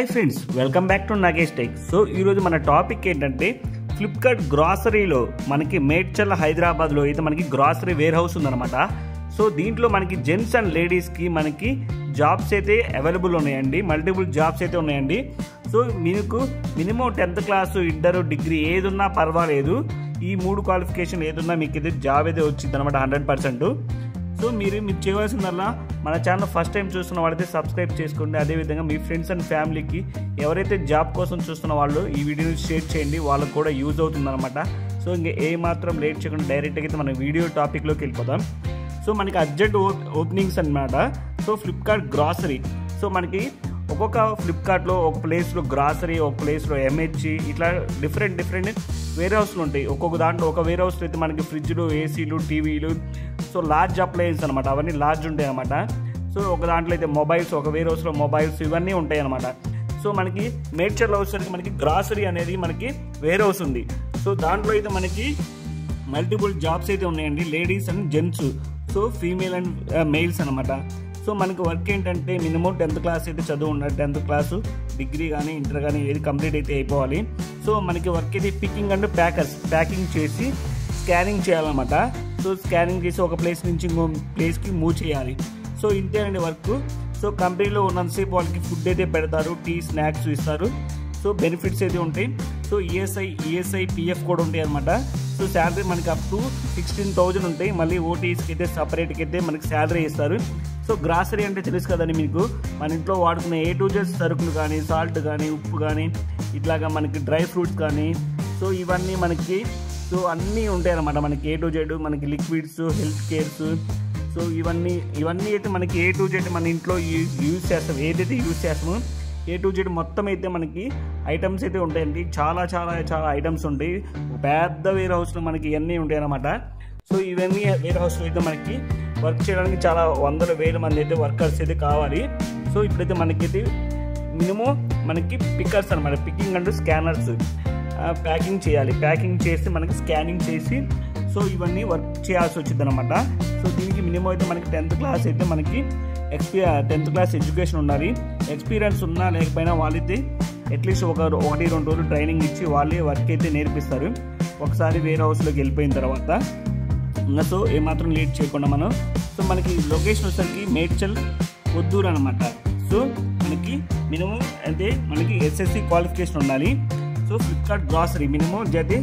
Hi friends, welcome back to Nagesh tech. So ఈరోజు మన topic ఏంటంటే ఫ్లిప్కార్ట్ గ్రాసరీలో మనకి మేడ్చల్ హైదరాబాద్లో అయితే మనకి గ్రాసరీ వేర్ హౌస్ ఉందన్నమాట. సో దీంట్లో మనకి జెంట్స్ అండ్ లేడీస్కి మనకి జాబ్స్ అయితే అవైలబుల్ ఉన్నాయండి, మల్టిపుల్ జాబ్స్ అయితే ఉన్నాయండి. సో మీకు minimum 10th class, inter, degree ఏది ఉన్నా పర్వాలేదు. ఈ 3 క్వాలిఫికేషన్ ఏదున్నా మీకు అయితే జాబ్ అయితే వచ్చింది అనమాట 100%. సో మీరు చేయవలసిందల్లా మన ఛానల్ ఫస్ట్ టైం చూస్తున్న వాళ్ళైతే సబ్స్క్రైబ్ చేసుకోండి. అదేవిధంగా మీ ఫ్రెండ్స్ అండ్ ఫ్యామిలీకి ఎవరైతే జాబ్ కోసం చూస్తున్న వాళ్ళు ఈ వీడియోని షేర్ చేయండి, వాళ్ళకు కూడా యూజ్ అవుతుందన్నమాట. సో ఇంకా ఏ మాత్రం లేట్ చేయకుండా డైరెక్ట్గా అయితే మన వీడియో టాపిక్లోకి వెళ్ళిపోదాం. సో మనకి అర్జెంట్ ఓపెనింగ్స్ అనమాట. సో ఫ్లిప్కార్ట్ గ్రాసరీ, సో మనకి ఒక్కొక్క ఫ్లిప్కార్ట్లో ఒక ప్లేస్లో గ్రాసరీ, ఒక ప్లేస్లో ఎంహెచ్, ఇట్లా డిఫరెంట్ వేర్ హౌస్లు ఉంటాయి. ఒక్కొక్క దాంట్లో ఒక వేర్ హౌస్లో అయితే మనకి ఫ్రిడ్జ్లు, ఏసీలు, టీవీలు, సో లార్జ్ అప్లయన్స్ అనమాట, అవన్నీ లార్జ్ ఉంటాయి అనమాట. సో ఒక దాంట్లో అయితే మొబైల్స్, ఒక వేర్ హౌస్లో మొబైల్స్ ఇవన్నీ ఉంటాయి అనమాట. సో మనకి మేడ్చల్ హౌస్కి మనకి గ్రాసరీ అనేది మనకి వేర్ హౌస్ ఉంది. సో దాంట్లో అయితే మనకి మల్టిపుల్ జాబ్స్ అయితే ఉన్నాయండి, ladies and gents, so female and mails అనమాట. సో మనకి వర్క్ ఏంటంటే మినిమం 10th క్లాస్ అయితే చదువు ఉండాలి. 10th క్లాసు, డిగ్రీ కానీ ఇంటర్ కానీ ఏది కంప్లీట్ అయితే అయిపోవాలి. సో మనకి వర్క్ అయితే పికింగ్ అండ్ ప్యాకింగ్ చేసి స్కానింగ్ చేయాలన్నమాట. సో స్కానింగ్ చేసి ఒక ప్లేస్ నుంచి ఇంకో ప్లేస్కి మూవ్ చేయాలి. సో ఇంతేనండి వర్క్. సో కంపెనీలో ఉన్నంతసేపు వాళ్ళకి ఫుడ్ అయితే పెడతారు, టీ, స్నాక్స్ ఇస్తారు. సో బెనిఫిట్స్ అయితే ఉంటాయి. సో ఈఎస్ఐ పిఎఫ్ కూడా ఉంటాయి అనమాట. సో శాలరీ మనకి అప్ టు 16,000 ఉంటాయి. మళ్ళీ ఓటీస్కి అయితే సపరేట్కి అయితే మనకి శాలరీ ఇస్తారు. సో గ్రాసరీ అంటే తెలుసు కదండి మీకు, మన ఇంట్లో వాడుకునే A to Z సరుకులు కానీ, సాల్ట్ కానీ, ఉప్పు కానీ, ఇట్లాగా మనకి డ్రై ఫ్రూట్స్ కానీ, సో ఇవన్నీ మనకి సో అన్నీ ఉంటాయి అన్నమాట. మనకి A to Z, మనకి లిక్విడ్స్, హెల్త్ కేర్స్, సో ఇవన్నీ అయితే మనకి A to Z మన ఇంట్లో యూజ్ చేస్తాం. ఏదైతే యూజ్ చేస్తామో A to Z మొత్తం అయితే మనకి ఐటమ్స్ అయితే ఉంటాయండి. చాలా ఐటమ్స్ ఉంటాయి. పెద్ద వేర్ హౌస్లో మనకి ఇవన్నీ ఉంటాయి అన్నమాట. సో ఇవన్నీ వేర్ హౌస్లో అయితే మనకి వర్క్ చేయడానికి చాలా వందల వేల మంది అయితే వర్కర్స్ అయితే కావాలి. సో ఇప్పుడైతే మనకైతే మినిమం మనకి పిక్కర్స్ అనమాట, పికింగ్ అండ్ స్కానర్స్, ప్యాకింగ్ చేయాలి. ప్యాకింగ్ చేసి మనకి స్కానింగ్ చేసి సో ఇవన్నీ వర్క్ చేయాల్సి వచ్చింది అనమాట. సో దీనికి మినిమం అయితే మనకి 10th క్లాస్ అయితే మనకి 10th క్లాస్ ఎడ్యుకేషన్ ఉండాలి. ఎక్స్పీరియన్స్ ఉన్నా లేకపోయినా వాళ్ళైతే అట్లీస్ట్ 1-2 రోజులు ట్రైనింగ్ ఇచ్చి వాళ్ళే వర్క్ అయితే నేర్పిస్తారు ఒకసారి వేర్ హౌస్లోకి వెళ్ళిపోయిన తర్వాత. సో ఏమాత్రం లేట్ చేయకుండా మనం, సో మనకి లొకేషన్ వచ్చేసరికి మేడ్చల్ కొద్దూరు అనమాట. సో మనకి మినిమం అయితే మనకి SSC క్వాలిఫికేషన్ ఉండాలి. సో ఫ్లిప్కార్ట్ గ్రాసరీ మినిమం అయితే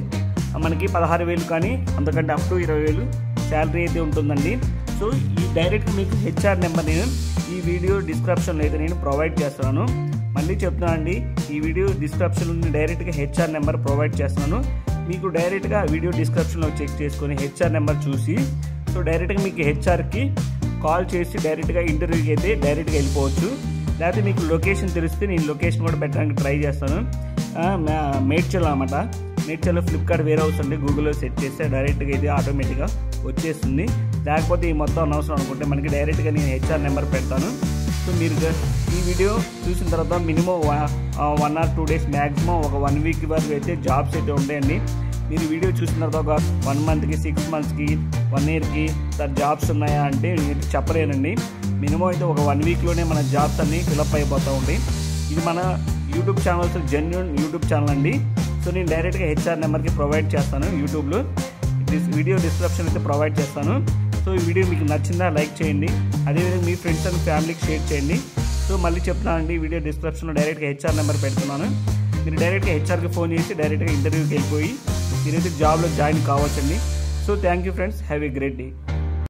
మనకి 16,000 కానీ అంతకంటే అప్ టు 20,000 శాలరీ అయితే ఉంటుందండి. సో ఈ డైరెక్ట్ మీకు HR నెంబర్ నేను ఈ వీడియో డిస్క్రిప్షన్లో అయితే నేను ప్రొవైడ్ చేస్తున్నాను. మళ్ళీ చెప్తున్నాను అండి, ఈ వీడియో డిస్క్రిప్షన్లో డైరెక్ట్గా HR నెంబర్ ప్రొవైడ్ చేస్తున్నాను. మీకు డైరెక్ట్గా వీడియో డిస్క్రిప్షన్లో చెక్ చేసుకొని HR నెంబర్ చూసి సో డైరెక్ట్గా మీకు HRకి కాల్ చేసి డైరెక్ట్గా ఇంటర్వ్యూకి అయితే డైరెక్ట్గా వెళ్ళిపోవచ్చు. లేకపోతే మీకు లొకేషన్ తెలిస్తే నేను లొకేషన్ కూడా పెట్టడానికి ట్రై చేస్తాను. మేడ్చల్ అనమాట, మేడ్చల్లో ఫ్లిప్కార్ట్ వేర్ హౌస్ అండి, గూగుల్లో సెట్ చేస్తే డైరెక్ట్గా అయితే ఆటోమేటిక్గా వచ్చేస్తుంది. లేకపోతే ఈ మొత్తం అనవసరం అనుకుంటే మనకి డైరెక్ట్గా నేను HR నెంబర్ పెడతాను. సో మీరు ఈ వీడియో చూసిన తర్వాత మినిమం 1 or 2 days, మ్యాక్సిమం ఒక 1 week వరకు అయితే జాబ్స్ అయితే ఉంటాయండి. మీరు వీడియో చూసిన తర్వాత ఒక 1 monthకి, 6 monthsకి, 1 yearకి జాబ్స్ ఉన్నాయా అంటే నేను చెప్పలేనండి. మినిమం అయితే ఒక 1 weekలోనే మన జాబ్స్ అన్నీ ఫిలప్ అయిపోతూ ఉంటాయి. ఇది మన YouTube channels genuine YouTube channel అండి. సో నేను డైరెక్ట్గా HR నెంబర్కి ప్రొవైడ్ చేస్తాను యూట్యూబ్లో. వీడియో డిస్క్రిప్షన్ అయితే ప్రొవైడ్ చేస్తాను. సో ఈ వీడియో మీకు నచ్చిందా లైక్ చేయండి, అదేవిధంగా మీ ఫ్రెండ్స్ అండ్ ఫ్యామిలీకి షేర్ చేయండి. సో మళ్ళీ చెప్తున్నానండి, వీడియో డిస్క్రిప్షన్లో డైరెక్ట్గా HR నెంబర్ పెడుతున్నాను. మీరు డైరెక్ట్గా HRకి ఫోన్ చేసి డైరెక్ట్గా ఇంటర్వ్యూకి వెళ్ళిపోయి మీరైతే జాబ్లో జాయిన్ కావచ్చండి. So thank you friends, have a great day.